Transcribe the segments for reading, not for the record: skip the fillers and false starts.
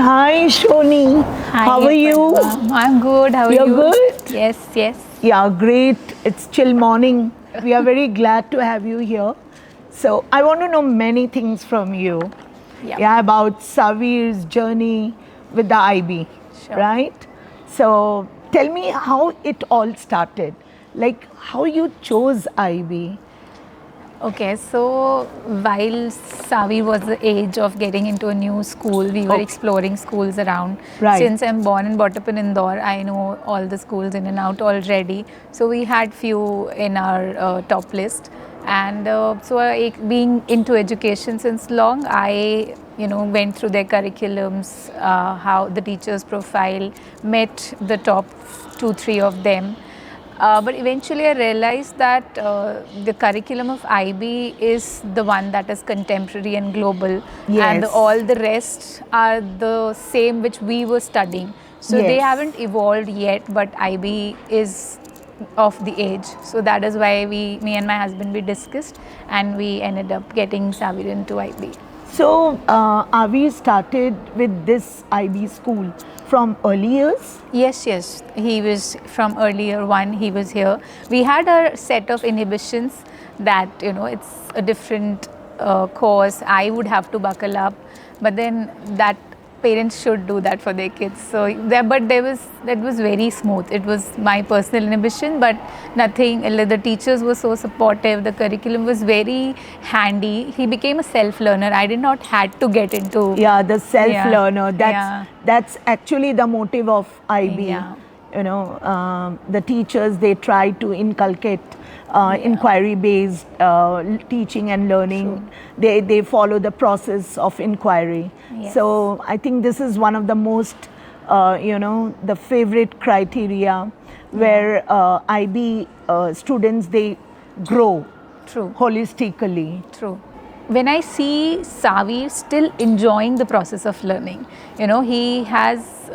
Hi, Shoni. Hi, How are you? Aparna. I'm good. How are You're you? good? Yes, yes. Yeah, great. It's chill morning. We are very glad to have you here. So, I want to know many things from you. Yeah, Yeah, about Savir's journey with the IB, sure. right? So, tell me how it all started. Like, how you chose IB. Okay, so while Savi was the age of getting into a new school, we were Okay, exploring schools around. right. Since I'm born and brought up in Indore, I know all the schools in and out already. So we had few in our top list. And being into education since long, I went through their curriculums, how the teachers' profile, met the top 2, 3 of them. But eventually, I realized that the curriculum of IB is the one that is contemporary and global, and Yes, all the rest are the same which we were studying. So they yes. haven't evolved yet, but IB is of the age. So that is why me and my husband, we discussed, and we ended up getting Savir into IB. So, Avi started with this IB school from early years? Yes, yes. He was from earlier one. He was here. We had a set of inhibitions that it's a different course. I would have to buckle up, but then that parents should do that for their kids. So that was very smooth. It was my personal inhibition, but nothing. The teachers were so supportive. The curriculum was very handy. He became a self learner. I did not had to get into. Yeah, the self Yeah, learner. yeah, That's actually the motive of IB. yeah. The teachers, they try to inculcate Yeah, inquiry based teaching and learning. true. They follow the process of inquiry. Yes. So I think this is one of the most the favorite criteria where IB students, they grow True, holistically. true. When I see Savi still enjoying the process of learning, he has,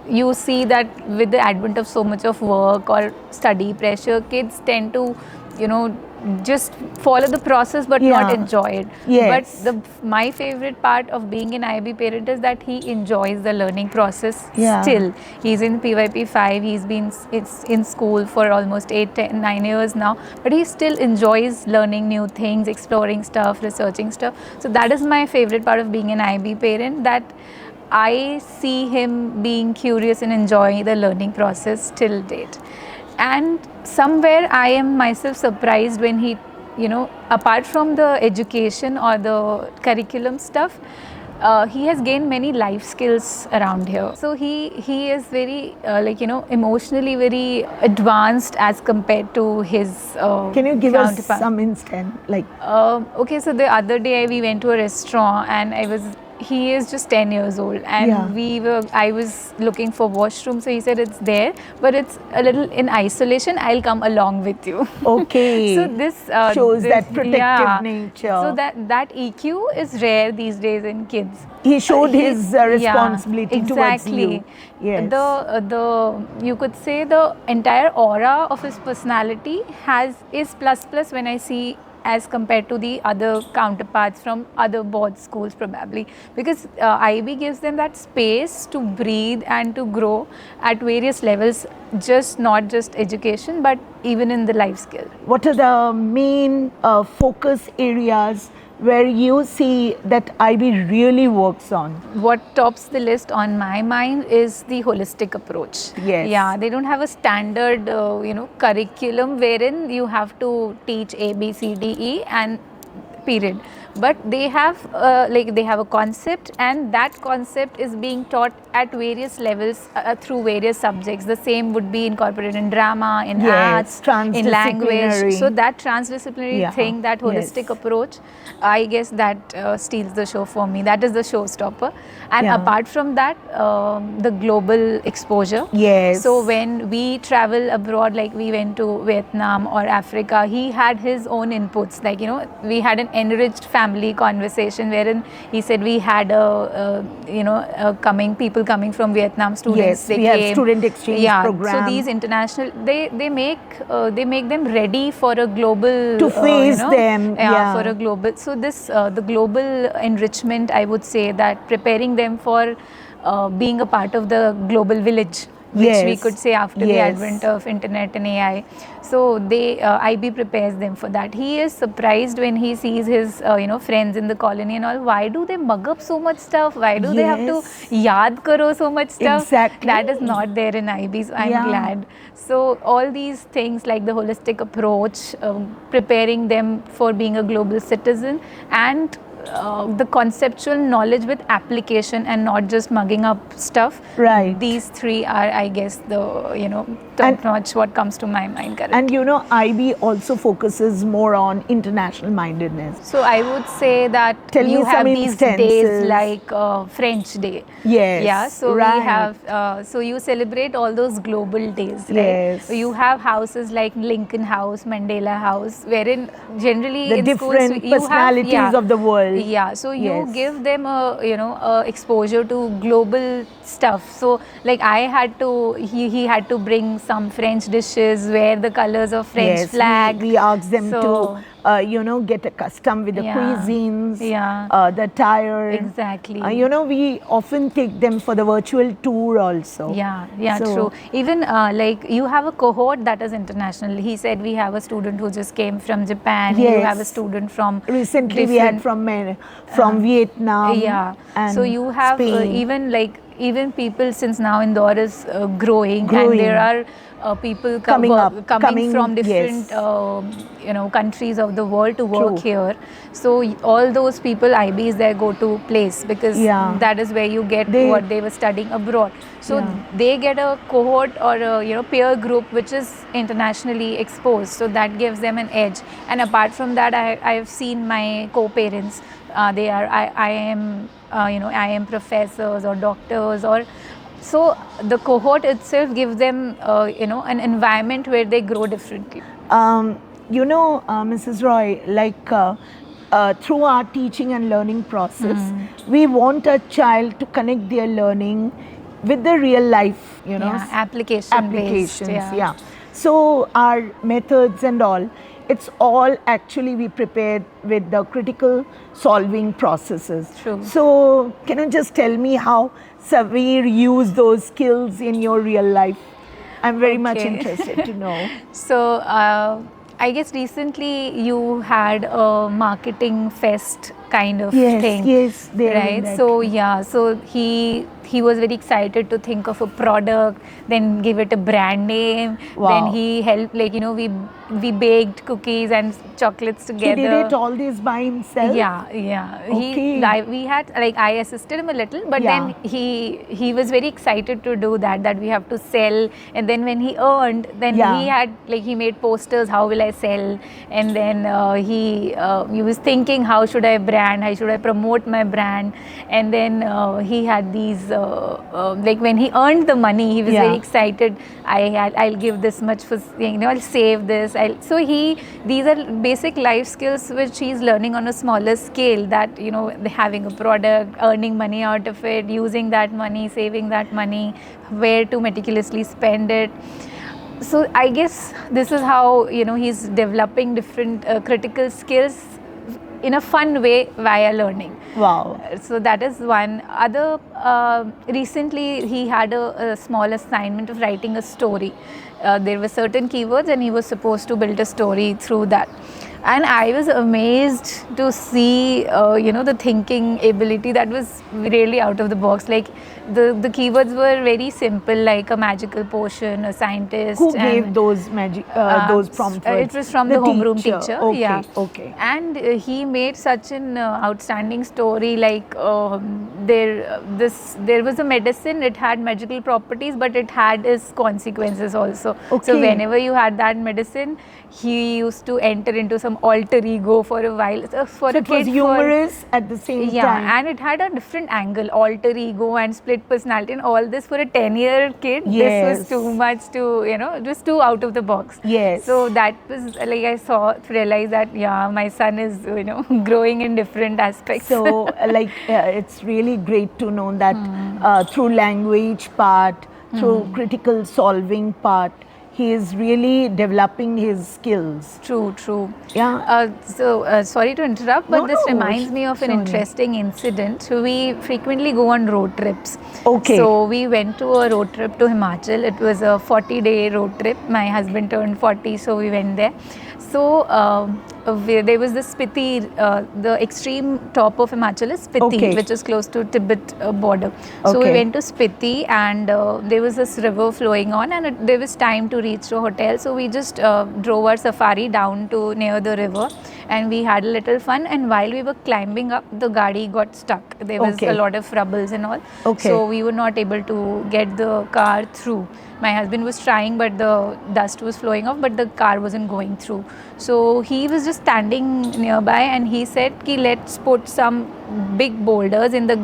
you see that with the advent of so much of work or study pressure, kids tend to, just follow the process but not Yeah. enjoy it. But Yes. my favorite part of being an IB parent is that he enjoys the learning process Yeah. still. He's in PYP 5, it's in school for almost 8, 10, 9 years now, but he still enjoys learning new things, exploring stuff, researching stuff. So that is my favorite part of being an IB parent, that I see him being curious and enjoying the learning process till date. And somewhere I am myself surprised when he, apart from the education or the curriculum stuff, he has gained many life skills around here. So he is very emotionally very advanced as compared to his Can you give us counterpart. some instant, like, Okay, so the other day we went to a restaurant and he is just 10 years old, and Yeah. I was looking for washroom, so he said it's there, but it's a little in isolation. I'll come along with you. okay, So this shows this, that protective yeah. nature. So that EQ is rare these days in kids. He showed He- his responsibility towards you. Yes. The you could say the entire aura of his personality is plus plus when I see as compared to the other counterparts from other board schools, probably, because IB gives them that space to breathe and to grow at various levels, just not just education but even in the life skill. What are the main focus areas where you see that IB really works on? What tops the list on my mind is the holistic approach. Yes. Yeah, they don't have a standard, curriculum wherein you have to teach A, B, C, D, E, and period. But they have they have a concept, and that concept is being taught at various levels through various subjects. The same would be incorporated in drama, in Yes, arts, in language. transdisciplinary. So that transdisciplinary Yeah, thing, that holistic yes. approach, I guess that steals the show for me. That is the showstopper. And Yeah. apart from that, the global exposure. Yes. So when we travel abroad, like we went to Vietnam or Africa, he had his own inputs. Like, we had an enriched family conversation wherein he said we had people coming from Vietnam, students. Yes, they we came. have student exchange Yeah, program. so these international, they make them ready for a global To face them, yeah. for a global. So this the global enrichment, I would say, that preparing them for being a part of the global village, which we Yes, could say after the yes. advent of internet and AI. So they IB prepares them for that. He is surprised when he sees his friends in the colony and all. Why do they mug up so much stuff? Why do they have to Yes. yaad karo so much stuff? Exactly. That is not there in IB. So I'm Yeah. glad. So all these things like the holistic approach, preparing them for being a global citizen, and the conceptual knowledge with application and not just mugging up stuff. Right. These three are, I guess, the top notch what comes to my mind currently. And you know, IB also focuses more on international mindedness. So I would say that Tell me you have some these days instances. like French Day. Yes, Yeah. So right. we have. So you celebrate all those global days, right? Yes. You have houses like Lincoln House, Mandela House, wherein generally The in different schools you personalities have, of the world. Yeah. So you Yes. give them a exposure to global stuff. So like I had to, he had to bring some French dishes, wear the colors of French Yes, flag. we ask them So- to, get accustomed with the Yeah, cuisines, yeah. the attire. Exactly. We often take them for the virtual tour also. Yeah, So- true. Even like you have a cohort that is international. He said we have a student who just came from Japan. You Yes. have a student from Recently, we had from Vietnam. yeah. And So you have Spain. even people, since now Indore is growing, Growing. and there are people Coming up, coming from different yes. countries of the world to work True. here. So all those people, IB is their go-to place, because Yeah. that is where you get what they were studying abroad. So Yeah. they get a cohort or a peer group which is internationally exposed. So that gives them an edge. And apart from that, I have seen my co-parents. They are IIM professors or doctors, or so the cohort itself gives them an environment where they grow differently. Mrs. Roy, through our teaching and learning process, we want a child to connect their learning with the real life, Application based. applications. Yeah. So our methods and all, it's all actually we prepared with the critical solving processes. True. So can you just tell me how Saveer used those skills in your real life? I'm very much Okay. interested to know. So I guess recently you had a marketing fest kind of Yes, thing. yes, they are in right. that. So yeah, so he was very excited to think of a product, then give it a brand name. Wow. Then he helped, we baked cookies and chocolates together. He did it all this by himself? Yeah. Okay. We had, I assisted him a little, but Yeah. then he was very excited to do that we have to sell. And then when he earned, then Yeah. he had, he made posters, how will I sell? And then he was thinking, how should I brand? How should I promote my brand? And then he had these, when he earned the money, he was Yeah. very excited. I'll give this much for, I'll save this. These are basic life skills which he's learning on a smaller scale, that, having a product, earning money out of it, using that money, saving that money, where to meticulously spend it. So I guess this is how, he's developing different critical skills in a fun way via learning. Wow. So that is one. Other, recently he had a small assignment of writing a story. There were certain keywords and he was supposed to build a story through that. And I was amazed to see, the thinking ability that was really out of the box. Like the keywords were very simple, like a magical potion, a scientist. Who and, gave those those prompts? It was from the homeroom teacher. Okay, Yeah. okay. And he made such an outstanding story. Like there was a medicine. It had magical properties, but it had its consequences also. Okay. So whenever you had that medicine, he used to enter into some alter ego for a while. So for So a it was kid, humorous at the same yeah, time. and it had a different angle, alter ego and split personality, and all this for a 10-year kid. This Yes. was too much to, it was too out of the box. Yes. So that was I realized that, yeah, my son is, growing in different aspects. So it's really great to know that through language part, through critical solving part, he is really developing his skills. True, true. Yeah. Sorry to interrupt, but No, this no, reminds me of an sorry. interesting incident. So we frequently go on road trips. Okay. So we went to a road trip to Himachal. It was a 40-day road trip. My husband turned 40, so we went there. So there was the Spiti, the extreme top of Himachal is Spiti, Okay. which is close to Tibet border. So we Okay. went to Spiti, and there was this river flowing on, and there was time to reach to a hotel. So we just drove our safari down to near the river, and we had a little fun. And while we were climbing up, the gadi got stuck. There was Okay. a lot of rubbles and all. Okay. So we were not able to get the car through. My husband was trying, but the dust was flowing off, but the car wasn't going through. So he was just standing nearby, and he said, "Ki let's put some big boulders in the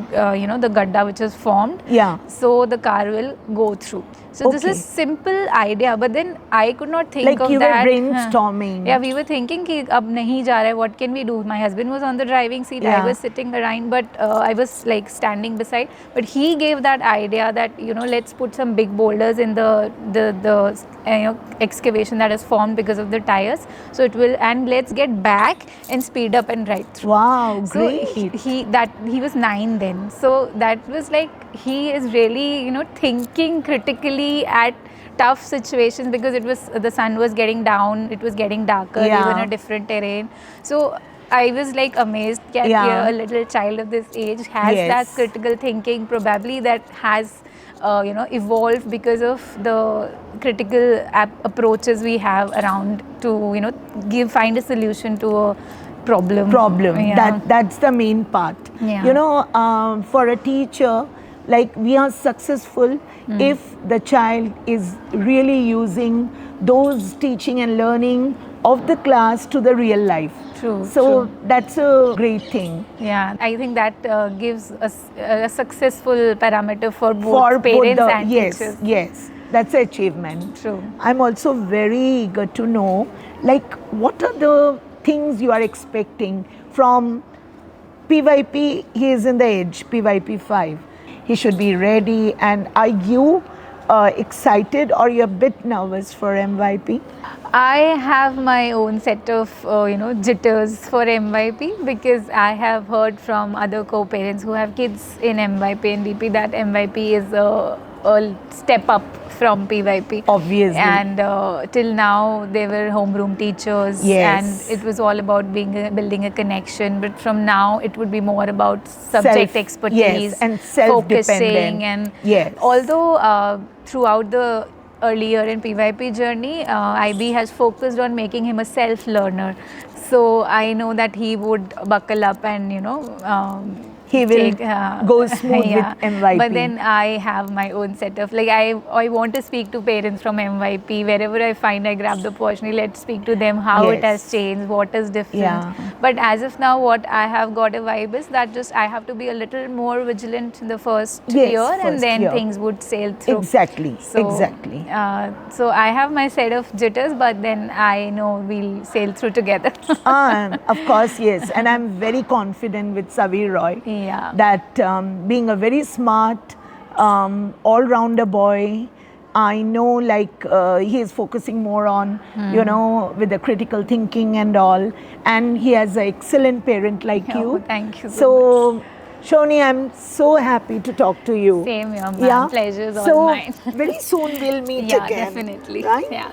the gadda which is formed, Yeah. so the car will go through." So this Okay. is simple idea, but then I could not think Like of you that. were brainstorming. Yeah, we were thinking कि अब नहीं जा रहा है, what can we do? My husband was on the driving seat, Yeah. I was sitting behind, but I was like standing beside. But he gave that idea that let's put some big boulders in the excavation that is formed because of the tires. So it will, and let's get back and speed up and ride through. Wow, So great. he was 9 then. So that was like he is really thinking critically at tough situations, because the sun was getting down, it was getting darker, we were in Yeah. a different terrain. So I was like amazed that Yeah. a little child of this age has Yes. that critical thinking, probably that has evolved because of the critical approaches we have around to find a solution to a problem. Yeah. That's the main part. Yeah. For a teacher, like, we are successful if the child is really using those teaching and learning of the class to the real life. True, So true. that's a great thing. Yeah, I think that gives us a successful parameter for both For parents both and yes, teachers. yes, that's an achievement. True. I'm also very eager to know, like, what are the things you are expecting from PYP? He is in the age, PYP 5. He should be ready. And are you excited, or you're a bit nervous for MYP? I have my own set of jitters for MYP, because I have heard from other co-parents who have kids in MYP and DP that MYP is a step up from PYP. Obviously. And till now they were homeroom teachers. Yes. And it was all about building a connection. But from now it would be more about subject expertise. Yes, and self-dependent. Focusing. And yes. although throughout the earlier in PYP journey, IB has focused on making him a self-learner. So I know that he would buckle up and he will go smooth yeah. with MYP. But then I have my own set of, like, I want to speak to parents from MYP. Wherever I find, I grab the opportunity, let's speak to them, how it has changed, what is different. Yeah. But as of now, what I have got a vibe is that just I have to be a little more vigilant in the first year, and then things would sail through. Exactly, So, exactly. So I have my set of jitters, but then I know we'll sail through together. Of course, yes. And I'm very confident with Savir Roy Yeah. that being a very smart, all-rounder boy, I know, like, he is focusing more on, with the critical thinking and all. And he has an excellent parent like Oh, you. thank you so So, Shoni, I'm so happy to talk to you. Same here, ma'am. Pleasure is all mine. Very soon we'll meet Yeah, again. definitely. Right? Yeah.